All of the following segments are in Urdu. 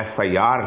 FIR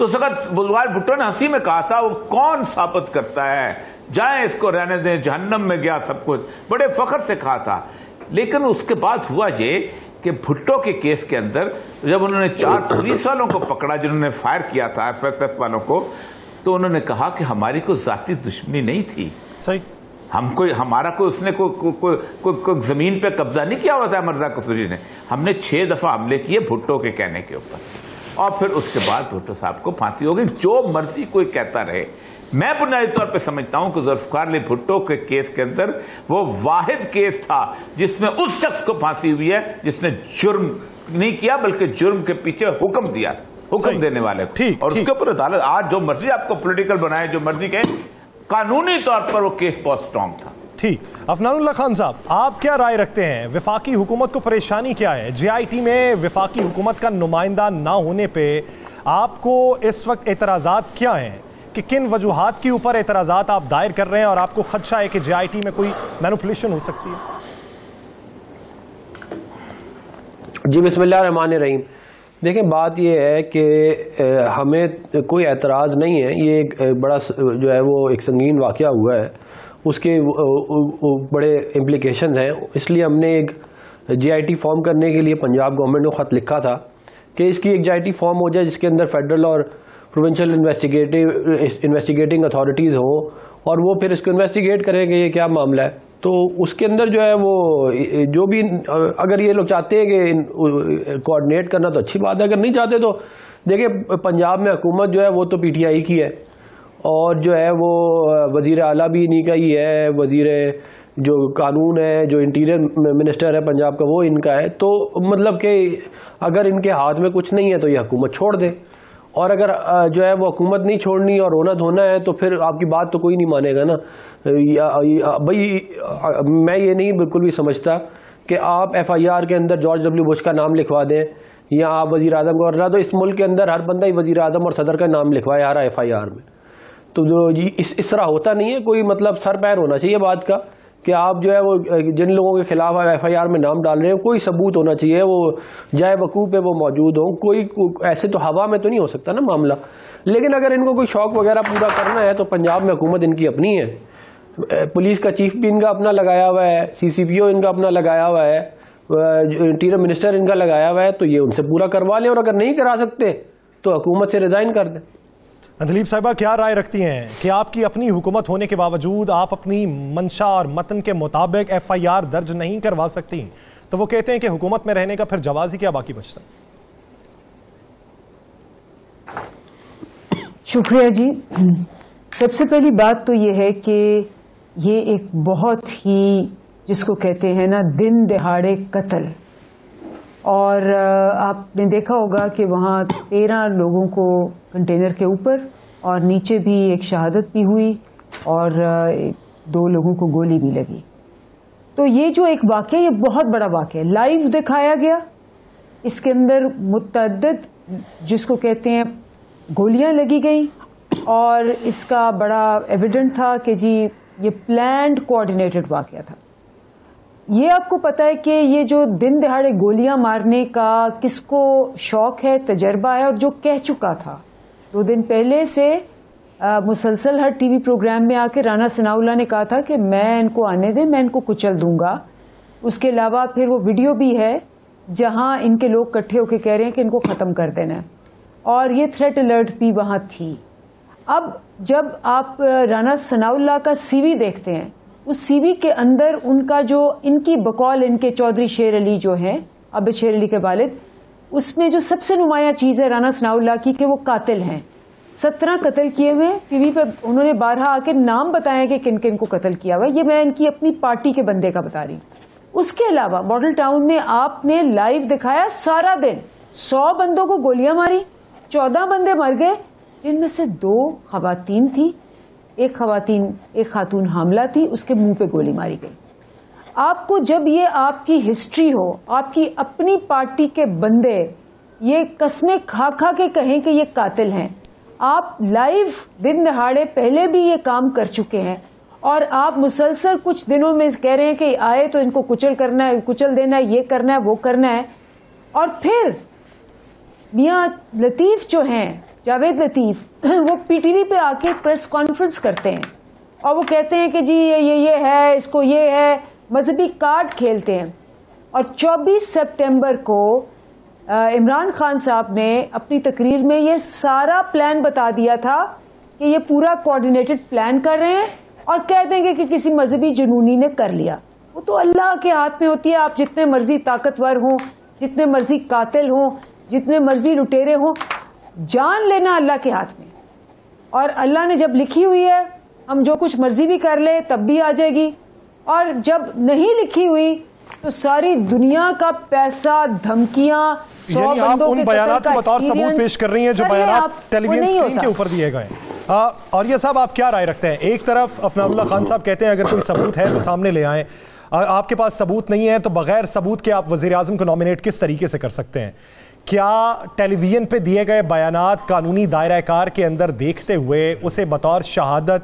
تو اس وقت بلوار بھٹو نے ہنسی میں کہا تھا وہ کون ثابت کرتا ہے، جائیں اس کو رہنے دیں، جہنم میں گیا سب کچھ، بڑے فخر سے کہا تھا. لیکن اس کے بعد ہوا یہ کہ بھٹو کے کیس کے اندر جب انہوں نے 4 پولیس والوں کو پکڑا جنہوں نے فائر کیا تھا ایف ایس ایف والوں کو، تو انہوں نے کہا کہ ہماری کوئی ذاتی دشمنی نہیں تھی، ہمارا کوئی اس نے کوئی زمین پہ قبضہ نہیں کیا ہوا تھا مرزا قصوری نے، ہم نے 6 دفعہ حملے کیے بھٹو کے کہنے کے اوپر، اور پھر اس کے بعد بھٹو صاحب کو پھانسی ہو گئی. جو مرضی کوئی کہتا رہے، میں بنیادی طور پہ سمجھتا ہوں کہ ذوالفقار علی بھٹو کے کیس کے اندر وہ واحد کیس تھا جس میں اس شخص کو پھانسی ہوئی ہے جس نے جرم نہیں کیا بلکہ جرم کے پیچھے حکم دیا، حکم دینے والے کو، اور اس کے اوپر عدالت آج جو مرضی آپ کو پولیٹیکل بنائے، جو مرضی کہیں، قانونی طور پر وہ کیس بہت سٹرونگ تھا. ٹھیک. افنان اللہ خان صاحب، آپ کیا رائے رکھتے ہیں؟ وفاقی حکومت کو پریشانی کیا ہے؟ جے آئی ٹی میں وفاقی حکومت کا نمائندہ نہ ہونے پہ آپ کو اس وقت اعتراضات کیا ہیں؟ کہ کن وجوہات کے اوپر اعتراضات آپ دائر کر رہے ہیں اور آپ کو خدشہ ہے کہ جے آئی ٹی میں کوئی مینوپولیشن ہو سکتی ہے؟ جی بسم اللہ الرحمن الرحیم. دیکھیں بات یہ ہے کہ ہمیں کوئی اعتراض نہیں ہے، یہ ایک بڑا جو ہے وہ ایک سنگین واقعہ ہوا ہے، اس کے بڑے امپلیکیشنز ہیں. اس لیے ہم نے ایک جے آئی ٹی فارم کرنے کے لیے پنجاب گورنمنٹ کو خط لکھا تھا کہ اس کی ایک جے آئی ٹی فارم ہو جائے جس کے اندر فیڈرل اور پروونشل انویسٹیگیٹنگ اتھارٹیز ہوں، اور وہ پھر اس کو انویسٹیگیٹ کریں کہ یہ کیا معاملہ ہے. تو اس کے اندر جو ہے وہ جو بھی اگر یہ لوگ چاہتے ہیں کہ کوآرڈینیٹ کرنا تو اچھی بات ہے، اگر نہیں چاہتے تو دیکھیں پنجاب میں حکومت جو ہے وہ تو پی ٹی آئی کی ہے، اور جو ہے وہ وزیر اعلیٰ بھی انہی کا ہی ہے، وزیر جو قانون ہے، جو انٹیریئر منسٹر ہے پنجاب کا وہ ان کا ہے. تو مطلب کہ اگر ان کے ہاتھ میں کچھ نہیں ہے تو یہ حکومت چھوڑ دے، اور اگر جو ہے وہ حکومت نہیں چھوڑنی اور رونا دھونا ہے تو پھر آپ کی بات تو کوئی نہیں مانے گا نا. بھائی میں یہ نہیں بالکل بھی سمجھتا کہ آپ ایف آئی آر کے اندر جارج ڈبلیو بش کا نام لکھوا دیں یا آپ وزیر اعظم کو کرنا، تو اس ملک کے اندر ہر بندہ ہی وزیر اعظم اور صدر کا نام لکھوائے آ رہا ہے ایف آئی آر میں. تو اس طرح ہوتا نہیں ہے، کوئی مطلب سر پیر ہونا چاہیے بات کا کہ آپ جو ہے وہ جن لوگوں کے خلاف ایف آئی آر میں نام ڈال رہے ہیں کوئی ثبوت ہونا چاہیے، وہ جائے وقوع پہ وہ موجود ہوں. کوئی ایسے تو ہوا میں تو نہیں ہو سکتا نا معاملہ. لیکن اگر ان کو کوئی شوق وغیرہ پورا کرنا ہے تو پنجاب میں حکومت ان کی اپنی ہے، پولیس کا چیف بھی ان کا اپنا لگایا ہوا ہے، سی سی پی او ان کا اپنا لگایا ہوا ہے، انٹیریئر منسٹر ان کا لگایا ہوا ہے، تو یہ ان سے پورا کروا لیں، اور اگر نہیں کرا سکتے تو حکومت سے ریزائن کر دیں. اندلیب صاحبہ کیا رائے رکھتی ہیں کہ آپ کی اپنی حکومت ہونے کے باوجود آپ اپنی منشا اور متن کے مطابق ایف آئی آر درج نہیں کروا سکتی، تو وہ کہتے ہیں کہ حکومت میں رہنے کا پھر جواز ہی کیا باقی بچتا؟ شکریہ جی. سب سے پہلی بات تو یہ ہے کہ یہ ایک بہت ہی جس کو کہتے ہیں نا دن دہاڑے قتل، اور آپ نے دیکھا ہوگا کہ وہاں 13 لوگوں کو کنٹینر کے اوپر اور نیچے بھی ایک شہادت بھی ہوئی اور 2 لوگوں کو گولی بھی لگی. تو یہ جو ایک واقعہ، یہ بہت بڑا واقعہ لائیو دکھایا گیا. اس کے اندر متعدد جس کو کہتے ہیں گولیاں لگی گئی، اور اس کا بڑا ایویڈنٹ تھا کہ جی یہ پلانڈ کوآرڈینیٹڈ واقعہ تھا. یہ آپ کو پتا ہے کہ یہ جو دن دہاڑے گولیاں مارنے کا کس کو شوق ہے، تجربہ ہے، اور جو کہہ چکا تھا 2 دن پہلے سے مسلسل ہر ٹی وی پروگرام میں آ کے رانا ثناء اللہ نے کہا تھا کہ میں ان کو آنے دیں، میں ان کو کچل دوں گا. اس کے علاوہ پھر وہ ویڈیو بھی ہے جہاں ان کے لوگ اکٹھے ہو کے کہہ رہے ہیں کہ ان کو ختم کر دینا ہے، اور یہ تھریٹ الرٹ بھی وہاں تھی. اب جب آپ رانا ثناء اللہ کا سی وی دیکھتے ہیں، اس سی وی کے اندر ان کا جو ان کی بقول ان کے چودھری شیر علی جو ہیں عابد شیر علی کے والد، اس میں جو سب سے نمایاں چیز ہے رانا ثناء اللہ کی کہ وہ قاتل ہیں. 17 قتل کیے ہوئے، ٹی وی پہ انہوں نے بارہا آ کے نام بتایا کہ کن کن کو قتل کیا ہوا ہے. یہ میں ان کی اپنی پارٹی کے بندے کا بتا رہی ہوں. اس کے علاوہ ماڈل ٹاؤن میں آپ نے لائیو دکھایا سارا دن 100 بندوں کو گولیاں ماری، 14 بندے مر گئے، جن میں سے 2 خواتین تھی. ایک خاتون حاملہ تھی، اس کے منہ پہ گولی ماری گئی. آپ کو جب یہ آپ کی ہسٹری ہو، آپ کی اپنی پارٹی کے بندے یہ قسمیں کھا کھا کے کہیں کہ یہ قاتل ہیں، آپ لائیو دن دہاڑے پہلے بھی یہ کام کر چکے ہیں، اور آپ مسلسل کچھ دنوں میں کہہ رہے ہیں کہ آئے تو ان کو کچل دینا ہے، یہ کرنا ہے، وہ کرنا ہے. اور پھر میاں لطیف جو ہیں جاوید لطیف وہ پی ٹی وی پہ آ کے پریس کانفرنس کرتے ہیں اور وہ کہتے ہیں کہ جی یہ ہے، اس کو یہ ہے، مذہبی کارڈ کھیلتے ہیں. اور 24 سپٹمبر کو عمران خان صاحب نے اپنی تقریر میں یہ سارا پلان بتا دیا تھا کہ یہ پورا کوآرڈینیٹڈ پلان کر رہے ہیں، اور کہہ دیں گے کہ کسی مذہبی جنونی نے کر لیا. وہ تو اللہ کے ہاتھ میں ہوتی ہے. آپ جتنے مرضی طاقتور ہوں، جتنے مرضی قاتل ہوں، جتنے مرضی لٹیرے ہوں، جان لینا اللہ کے ہاتھ میں. اور اللہ نے جب لکھی ہوئی ہے ہم جو کچھ مرضی بھی کر لیں تب بھی آ جائے گی، اور جب نہیں لکھی ہوئی تو ساری دنیا کا پیسہ، دھمکیاں، یعنی آپ ان بیانات کو بطور ثبوت پیش کر رہی ہیں جو بیانات ٹیلی ویژن اسکرین کے اوپر دیے گئے ہیں. اور یہ صاحب آپ کیا رائے رکھتے ہیں؟ ایک طرف افنان اللہ خان صاحب کہتے ہیں اگر کوئی ثبوت ہے تو سامنے لے آئیں، آپ کے پاس ثبوت نہیں ہے تو بغیر ثبوت کے آپ وزیر اعظم کو نامینیٹ کس طریقے سے کر سکتے ہیں؟ کیا ٹیلی ویژن پہ دیے گئے بیانات قانونی دائرہ کار کے اندر دیکھتے ہوئے اسے بطور شہادت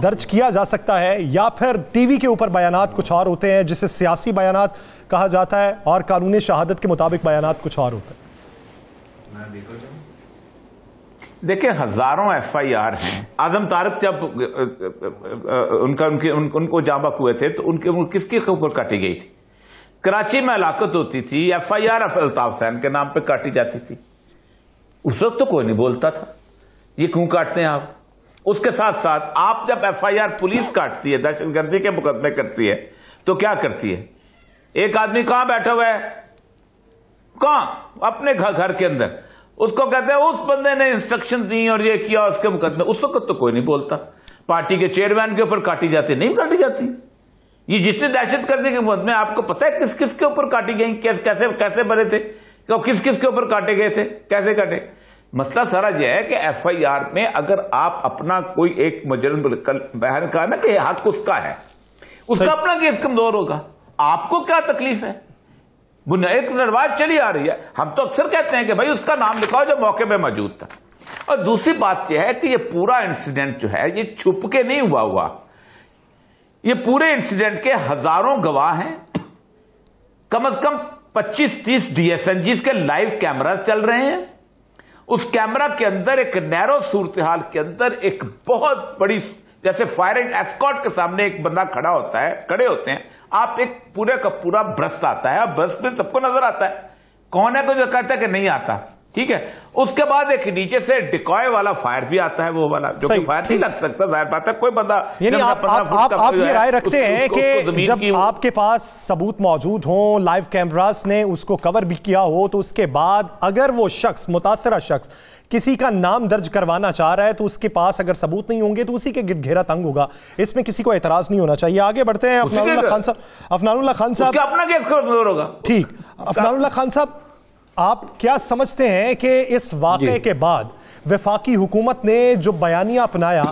درج کیا جا سکتا ہے، یا پھر ٹی وی کے اوپر بیانات کچھ اور ہوتے ہیں جسے سیاسی بیانات کہا جاتا ہے اور قانون شہادت کے مطابق بیانات کچھ اور ہوتے ہیں؟ دیکھیں ہزاروں ایف آئی آر ہیں. اعظم طارق جب ان کو جاں بحق ہوئے تھے تو ان کے کس کے اوپر کاٹی گئی تھی؟ کراچی میں ہلاکت ہوتی تھی، F I R Altaf Hussain کے نام پہ کاٹی جاتی تھی. اس وقت تو کوئی نہیں بولتا تھا یہ کیوں کاٹتے ہیں آپ. اس کے ساتھ ساتھ آپ جب ایف آئی آر پولیس کاٹتی ہے، دہشت گردی کے مقدمے کرتی ہے، تو کیا کرتی ہے؟ ایک آدمی کہاں بیٹھا ہوا ہے؟ کہاں؟ اپنے گھر کے اندر. اس کو کہتے ہیں اس بندے نے انسٹرکشن دی اور یہ کیا اس کے مقدمے. اس وقت تو کوئی نہیں بولتا. پارٹی کے چیئرمین کے اوپر کاٹی جاتی نہیں کاٹی جاتی. یہ جتنے دہشت گردی کے مقدمے آپ کو پتہ ہے کس کس کے اوپر کاٹی گئی، کیسے بنے تھے، کس کس کے اوپر کاٹے گئے تھے، کیسے کاٹے. مسئلہ سارا یہ ہے کہ ایف آئی آر میں اگر آپ اپنا کوئی ایک مجرم بہن کہا نا کہ حق اس کا ہے، اس کا اپنا کیس کمزور ہوگا، آپ کو کیا تکلیف ہے؟ ایک رواج چلی آ رہی ہے. ہم تو اکثر کہتے ہیں کہ بھائی اس کا نام لکھاؤ جو موقع پہ موجود تھا. اور دوسری بات یہ ہے کہ یہ پورا انسیڈنٹ جو ہے یہ چھپ کے نہیں ہوا. یہ پورے انسیڈنٹ کے ہزاروں گواہ ہیں، کم از کم 25-30 ڈی ایس این جیز کے لائیو کیمراز چل رہے ہیں. اس کیمرہ کے اندر ایک نیرو صورتحال کے اندر ایک بہت بڑی، جیسے فائرنگ ایسکارٹ کے سامنے ایک بندہ کھڑے ہوتے ہیں، آپ ایک پورے کا پورا برسٹ آتا ہے، اب برسٹ میں سب کو نظر آتا ہے کون ہے، تو جو کہتا ہے کہ نہیں آتا، ٹھیک ہے. اس کے بعد ایک نیچے سے ڈیکوائے والا فائر بھی آتا ہے، وہ والا جو کہ فائر نہیں لگ سکتا، ظاہر بات ہے کوئی بندہ. یعنی آپ یہ رائے رکھتے ہیں کہ جب آپ کے پاس ثبوت موجود ہوں، لائیو کیمراز نے اس کو کور بھی کیا ہو، تو اس کے بعد اگر وہ شخص، متاثرہ شخص کسی کا نام درج کروانا چاہ رہا ہے تو اس کے پاس اگر ثبوت نہیں ہوں گے تو اسی کے گرد گھیرا تنگ ہوگا. اس میں کسی کو اعتراض نہیں ہونا چاہیے. آگے بڑھتے ہیں. افنان اللہ خان صاحب اپنا کیس کمزور ہوگا. ٹھیک. افنان اللہ خان صاحب، آپ کیا سمجھتے ہیں کہ اس واقعے کے بعد وفاقی حکومت نے جو بیانیہ اپنایا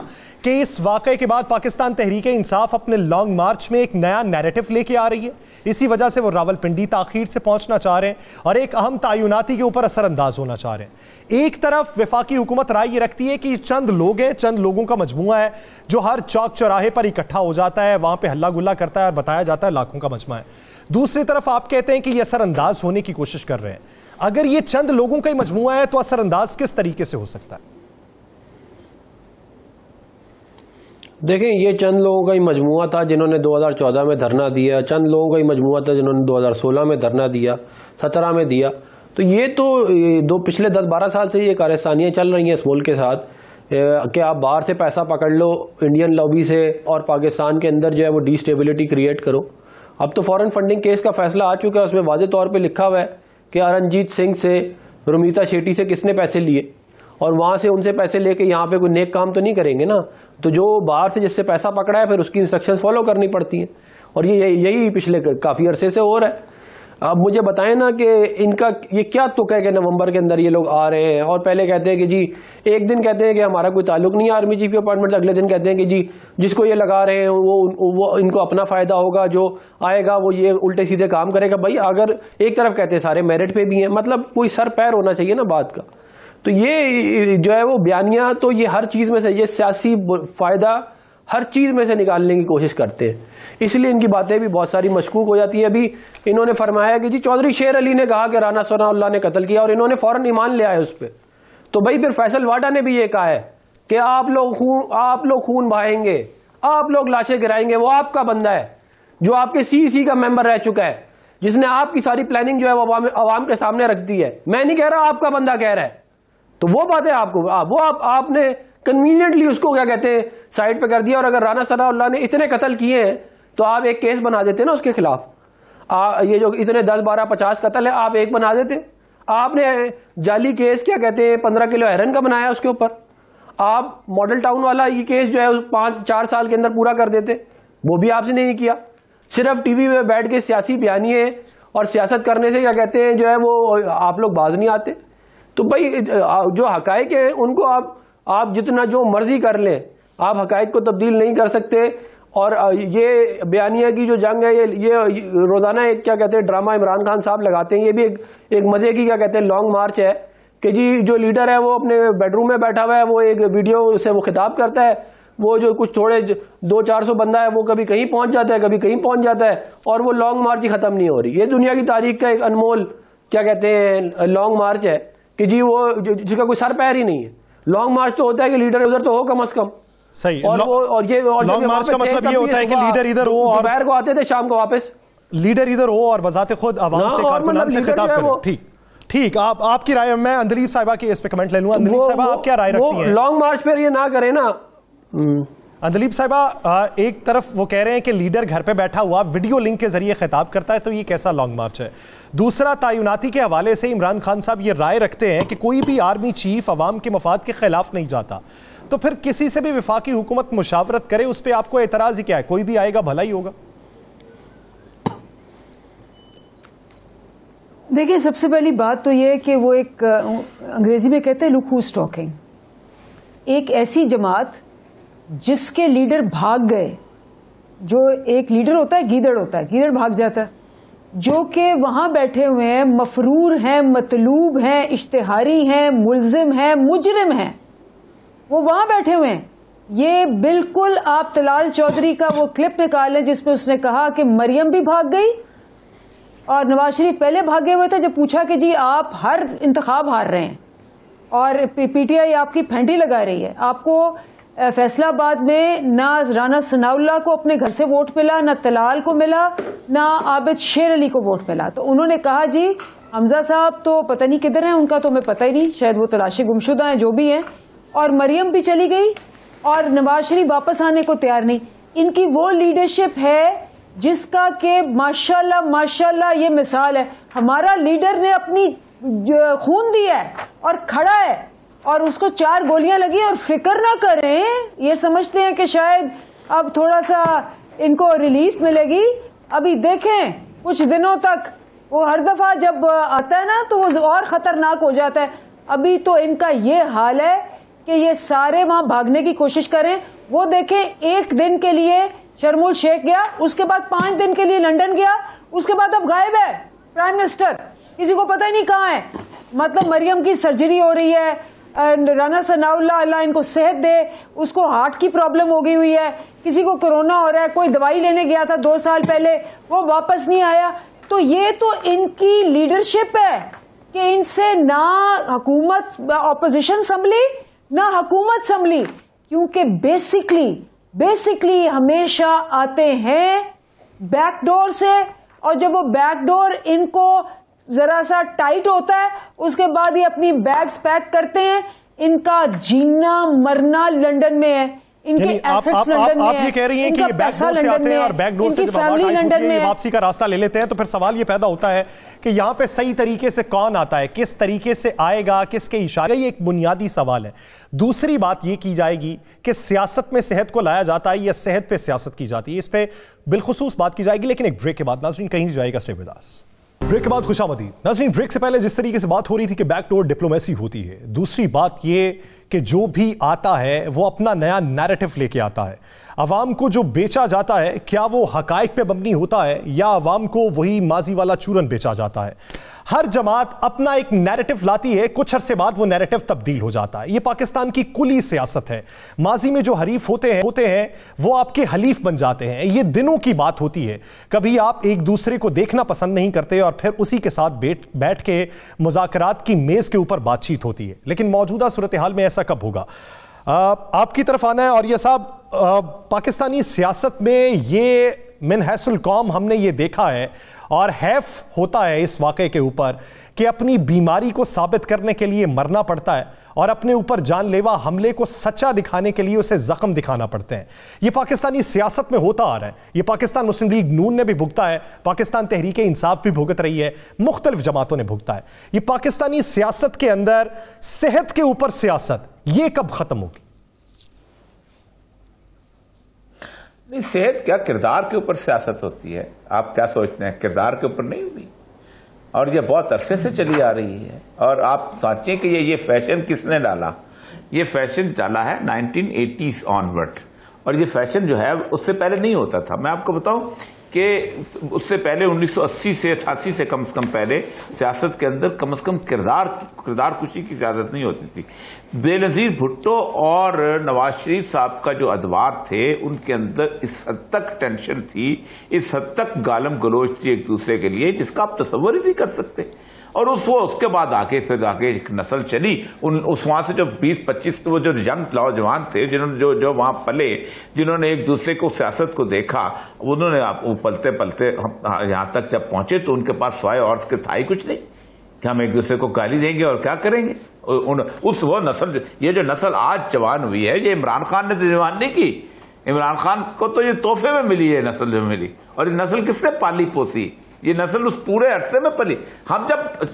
کہ اس واقعے کے بعد پاکستان تحریک انصاف اپنے لانگ مارچ میں ایک نیا نیریٹو لے کے آ رہی ہے، اسی وجہ سے وہ راولپنڈی تاخیر سے پہنچنا چاہ رہے ہیں اور ایک اہم تعیناتی کے اوپر اثر انداز ہونا چاہ رہے ہیں. ایک طرف وفاقی حکومت رائے یہ رکھتی ہے کہ چند لوگ ہیں، چند لوگوں کا مجموعہ ہے جو ہر چوک چوراہے پر اکٹھا ہو جاتا ہے، وہاں پہ ہلا گلا کرتا ہے اور بتایا جاتا ہے لاکھوں کا مجمع ہے. دوسری طرف آپ کہتے ہیں کہ یہ اثر انداز ہونے کی کوشش کر رہے ہیں. اگر یہ چند لوگوں کا ہی مجموعہ ہے تو اثر انداز کس طریقے سے ہو سکتا ہے؟ دیکھیں یہ چند لوگوں کا ہی مجموعہ تھا جنہوں نے 2014 میں دھرنا دیا، چند لوگوں کا ہی مجموعہ تھا جنہوں نے 2016 میں دھرنا دیا، 17 میں دیا. تو یہ تو پچھلے 10-12 سال سے یہ کارستانیاں چل رہی ہیں اس ملک کے ساتھ کہ آپ باہر سے پیسہ پکڑ لو انڈین لابی سے اور پاکستان کے اندر جو ہے وہ ڈی اسٹیبلٹی کریٹ کرو. اب تو فورن فنڈنگ کیس کا فیصلہ آ چکا ہے، اس میں واضح طور پہ لکھا ہوا ہے کہ ارنجیت سنگھ سے، رومیتا شیٹی سے کس نے پیسے لیے، اور وہاں سے ان سے پیسے لے کے یہاں پہ کوئی نیک کام تو نہیں کریں گے نا. تو جو باہر سے جس سے پیسہ پکڑا ہے پھر اس کی انسٹرکشنز فالو کرنی پڑتی ہیں، اور یہی پچھلے کافی عرصے سے ہو رہا ہے. اب مجھے بتائیں نا کہ ان کا یہ کیا تک ہے کہ نومبر کے اندر یہ لوگ آ رہے ہیں اور پہلے کہتے ہیں کہ جی ایک دن کہتے ہیں کہ ہمارا کوئی تعلق نہیں ہے آرمی چیف اپائنٹمنٹ، اگلے دن کہتے ہیں کہ جی جس کو یہ لگا رہے ہیں وہ ان کو اپنا فائدہ ہوگا، جو آئے گا وہ یہ الٹے سیدھے کام کرے گا. بھائی اگر ایک طرف کہتے ہیں سارے میرٹ پہ بھی ہیں، مطلب کوئی سر پیر ہونا چاہیے نا بات کا. تو یہ جو ہے وہ بیانیہ تو یہ ہر چیز میں سے، یہ سیاسی فائدہ ہر چیز میں سے نکالنے کی کوشش کرتے ہیں، اس لیے ان کی باتیں بھی بہت ساری مشکوک ہو جاتی ہے. ابھی انہوں نے فرمایا کہ جی چودھری شیر علی نے کہا کہ رانا ثناء اللہ نے قتل کیا، اور انہوں نے فوراً ایمان لے آئے اس پہ. تو بھائی پھر فیصل واڈا نے بھی یہ کہا ہے کہ آپ لوگ خون بہائیں گے, آپ لوگ لاشیں گرائیں گے. وہ آپ کا بندہ ہے جو آپ کے سی کا ممبر رہ چکا ہے, جس نے آپ کی ساری پلاننگ جو ہے وہ عوام کے سامنے رکھ دی ہے. میں نہیں کہہ رہا, آپ کا بندہ کہہ رہا ہے. تو وہ باتیں آپ نے کنوینئنٹلی اس کو کیا کہتے ہیں سائڈ پہ کر دیا. اور اگر رانا ثناء اللہ نے اتنے قتل کیے ہیں تو آپ ایک کیس بنا دیتے نا اس کے خلاف. یہ جو اتنے 10, 12, 50 قتل ہے, آپ ایک بنا دیتے. آپ نے جعلی کیس کیا کہتے ہیں 15 کلو ہیرن کا بنایا اس کے اوپر. آپ ماڈل ٹاؤن والا یہ کیس جو ہے 5-4 سال کے اندر پورا کر دیتے. وہ بھی آپ سے نہیں کیا. صرف ٹی وی پہ بیٹھ کے سیاسی بیانیے اور سیاست کرنے سے کیا کہتے ہیں جو ہے وہ آپ لوگ باز نہیں آتے. تو بھائی جو حقائق ہیں ان کو آپ جتنا جو مرضی کر لیں, آپ حقائق کو تبدیل نہیں کر سکتے. اور یہ بیانیہ کی جو جنگ ہے یہ روزانہ ایک کیا کہتے ہیں ڈرامہ عمران خان صاحب لگاتے ہیں. یہ بھی ایک مزے کی کیا کہتے ہیں لانگ مارچ ہے کہ جی جو لیڈر ہے وہ اپنے بیڈ روم میں بیٹھا ہوا ہے, وہ ایک ویڈیو سے وہ خطاب کرتا ہے. وہ جو کچھ تھوڑے 200-400 بندہ ہے وہ کبھی کہیں پہنچ جاتا ہے, کبھی کہیں پہنچ جاتا ہے, اور وہ لانگ مارچ ہی ختم نہیں ہو رہی. یہ دنیا کی تاریخ کا ایک انمول کیا کہتے ہیں لانگ مارچ ہے کہ جی وہ جس کا کوئی سر پیر ہی نہیں ہے. لانگ مارچ تو ہوتا ہے کہ لیڈر ادھر تو ہو کم از کم. صحیح. اور یہ لانگ مارچ کا مطلب یہ ہوتا ہے کہ لیڈر ادھر ہو اور دوپہر کو آتے تھے شام کو واپس. لیڈر ادھر ہو اور بذات خود عوام سے کارکنان سے خطاب کریں. ٹھیک, آپ کی رائے, میں اندلیب صاحبہ کی اس پہ کمنٹ لے لوں. اندلیب صاحبہ آپ کیا رائے رکھتی ہیں؟ لانگ مارچ پھر یہ نہ کریں نا. اندلیب صاحبہ ایک طرف وہ کہہ رہے ہیں کہ لیڈر گھر پہ بیٹھا ہوا ویڈیو لنک کے ذریعے خطاب کرتا ہے, تو یہ کیسا لانگ مارچ ہے؟ دوسرا, تعیناتی کے حوالے سے عمران خان صاحب یہ رائے رکھتے ہیں کہ کوئی بھی آرمی چیف عوام کے مفاد کے خلاف نہیں جاتا, تو پھر کسی سے بھی وفاقی حکومت مشاورت کرے اس پہ آپ کو اعتراض ہی کیا ہے؟ کوئی بھی آئے گا بھلا ہی ہوگا. دیکھیں, سب سے پہلی بات تو یہ کہ وہ ایک انگریزی میں کہتے ہیں لک ہوز ٹاکنگ. ایک ایسی جماعت جس کے لیڈر بھاگ گئے, جو ایک لیڈر ہوتا ہے گیدڑ ہوتا ہے, گیدڑ بھاگ جاتا ہے, جو کہ وہاں بیٹھے ہوئے ہیں, مفرور ہیں, مطلوب ہیں, اشتہاری ہیں, ملزم ہیں, مجرم ہیں, وہ وہاں بیٹھے ہوئے ہیں. یہ بالکل آپ طلال چودھری کا وہ کلپ نکالیں جس پہ اس نے کہا کہ مریم بھی بھاگ گئی اور نواز شریف پہلے بھاگے ہوئے تھے. جب پوچھا کہ جی آپ ہر انتخاب ہار رہے ہیں اور پی ٹی آئی آپ کی پھینٹی لگا رہی ہے, آپ کو فیصلہ آباد میں نہ رانا ثناء اللہ کو اپنے گھر سے ووٹ ملا, نہ طلال کو ملا, نہ عابد شیر علی کو ووٹ ملا, تو انہوں نے کہا جی حمزہ صاحب تو پتہ نہیں کدھر ہیں, ان کا تو ہمیں پتہ ہی نہیں, شاید وہ تلاشی گمشدہ ہیں, جو بھی ہیں. اور مریم بھی چلی گئی اور نواز شریف واپس آنے کو تیار نہیں. ان کی وہ لیڈرشپ ہے جس کا کہ ماشاءاللہ ماشاءاللہ یہ مثال ہے. ہمارا لیڈر نے اپنی خون دیا ہے اور کھڑا ہے, اور اس کو 4 گولیاں لگی اور فکر نہ کریں, یہ سمجھتے ہیں کہ شاید اب تھوڑا سا ان کو ریلیف ملے گی. ابھی دیکھیں کچھ دنوں تک وہ ہر دفعہ جب آتا ہے نا تو وہ اور خطرناک ہو جاتا ہے. ابھی تو ان کا یہ حال ہے کہ یہ سارے وہاں بھاگنے کی کوشش کریں. وہ دیکھیں 1 دن کے لیے شرم الشیخ گیا, اس کے بعد 5 دن کے لیے لنڈن گیا, اس کے بعد اب غائب ہے پرائم منسٹر, کسی کو پتہ ہی نہیں کہاں ہے. مطلب مریم کی سرجری ہو رہی ہے, رانا ثناء اللہ ان کو صحت دے, اس کو ہارٹ کی پرابلم ہو گئی ہوئی ہے, کسی کو کورونا ہو رہا ہے, کوئی دوائی لینے گیا تھا 2 سال پہلے وہ واپس نہیں آیا. تو یہ تو ان کی لیڈرشپ ہے کہ ان سے نہ حکومت اپوزیشن سنبھلی نہ حکومت سنبھلی, کیونکہ بیسکلی ہمیشہ آتے ہیں بیک ڈور سے, اور جب وہ بیک ڈور ان کو ذرا سا ٹائٹ ہوتا ہے اس کے بعد یہ اپنی بیگز پیک کرتے ہیں. ان کا جینا مرنا لنڈن میں ہے, ان کے ایسٹس لنڈن میں ہیں, آپ یہ کہہ رہی ہیں کہ یہ بیک ڈور سے آتے ہیں اور بیک ڈور سے جب ہمارا واپسی کا راستہ لے لیتے ہیں, تو پھر سوال یہ پیدا ہوتا ہے کہ یہاں پہ صحیح طریقے سے کون آتا ہے, کس طریقے سے آئے گا, کس کے اشارے, یہ ایک بنیادی سوال ہے. دوسری بات یہ کی جائے گی کہ سیاست میں صحت کو لایا جاتا ہے یا صحت پہ سیاست کی جاتی ہے, اس پہ بالخصوص بات کی جائے گی. لیکن ایک بریک کے بعد ناظرین کہیں نہیں جائے گا, اسٹے ود اس. بریک کے بعد خوش آمدید ناظرین. بریک سے پہلے جس طریقے سے بات ہو رہی تھی کہ بیک ڈور ڈپلومیسی ہوتی ہے, دوسری بات یہ کہ جو بھی آتا ہے وہ اپنا نیا نیریٹو لے کے آتا ہے. عوام کو جو بیچا جاتا ہے کیا وہ حقائق پہ مبنی ہوتا ہے یا عوام کو وہی ماضی والا چورن بیچا جاتا ہے؟ ہر جماعت اپنا ایک نیریٹو لاتی ہے، کچھ عرصے بعد وہ نیریٹو تبدیل ہو جاتا ہے۔ یہ پاکستان کی کلی سیاست ہے۔ ماضی میں جو حریف ہوتے ہیں وہ آپ کے حلیف بن جاتے ہیں۔ یہ دنوں کی بات ہوتی ہے، کبھی آپ ایک دوسرے کو دیکھنا پسند نہیں کرتے اور پھر اسی کے ساتھ بیٹھ کے مذاکرات کی میز کے اوپر بات چیت ہوتی ہے، لیکن موجودہ صورتحال میں ایسا کب ہوگا؟ آپ کی طرف آنا ہے اور یہ صاحب، پاکستانی سیاست میں یہ من حیث القوم ہم نے یہ دیکھا ہے اور حیف ہوتا ہے اس واقعے کے اوپر کہ اپنی بیماری کو ثابت کرنے کے لیے مرنا پڑتا ہے اور اپنے اوپر جان لیوا حملے کو سچا دکھانے کے لیے اسے زخم دکھانا پڑتے ہیں۔ یہ پاکستانی سیاست میں ہوتا آ رہا ہے، یہ پاکستان مسلم لیگ نون نے بھی بھگتا ہے، پاکستان تحریک انصاف بھی بھگت رہی ہے، مختلف جماعتوں نے بھگتا ہے۔ یہ پاکستانی سیاست کے اندر صحت کے اوپر سیاست یہ کب ختم ہوگی؟ نہیں، صحت کیا، کردار کے اوپر سیاست ہوتی ہے۔ آپ کیا سوچتے ہیں کردار کے اوپر نہیں ہوگی؟ اور یہ بہت عرصے سے چلی آ رہی ہے۔ اور آپ سوچیں کہ یہ فیشن کس نے ڈالا؟ یہ فیشن ڈالا ہے 1980s آنورڈ، اور یہ فیشن جو ہے اس سے پہلے نہیں ہوتا تھا۔ میں آپ کو بتاؤں کہ اس سے پہلے 1980 سے 88 سے کم از کم پہلے سیاست کے اندر کم از کم کردار کشی کی سیاست نہیں ہوتی تھی۔ بے نظیر بھٹو اور نواز شریف صاحب کا جو ادوار تھے ان کے اندر اس حد تک ٹینشن تھی، اس حد تک گالم گلوچ تھی ایک دوسرے کے لیے، جس کا آپ تصور ہی نہیں کر سکتے۔ اور اس کے بعد پھر آگے ایک نسل چلی، وہاں سے جو 20-25 وہ جو ینگ نوجوان تھے جنہوں جو وہاں پلے، جنہوں نے ایک دوسرے کو سیاست کو دیکھا، انہوں نے پلتے پلتے یہاں تک جب پہنچے تو ان کے پاس سوائے اور اس کے تھا ہی کچھ نہیں کہ ہم ایک دوسرے کو گالی دیں گے اور کیا کریں گے۔ وہ نسل، یہ جو نسل آج جوان ہوئی ہے، یہ عمران خان نے تو جوان نہیں کی، عمران خان کو تو یہ تحفے میں ملی ہے نسل جو ملی، اور یہ نسل کس سے پالی پوسی؟ یہ نسل اس پورے عرصے میں پلی۔ ہم جب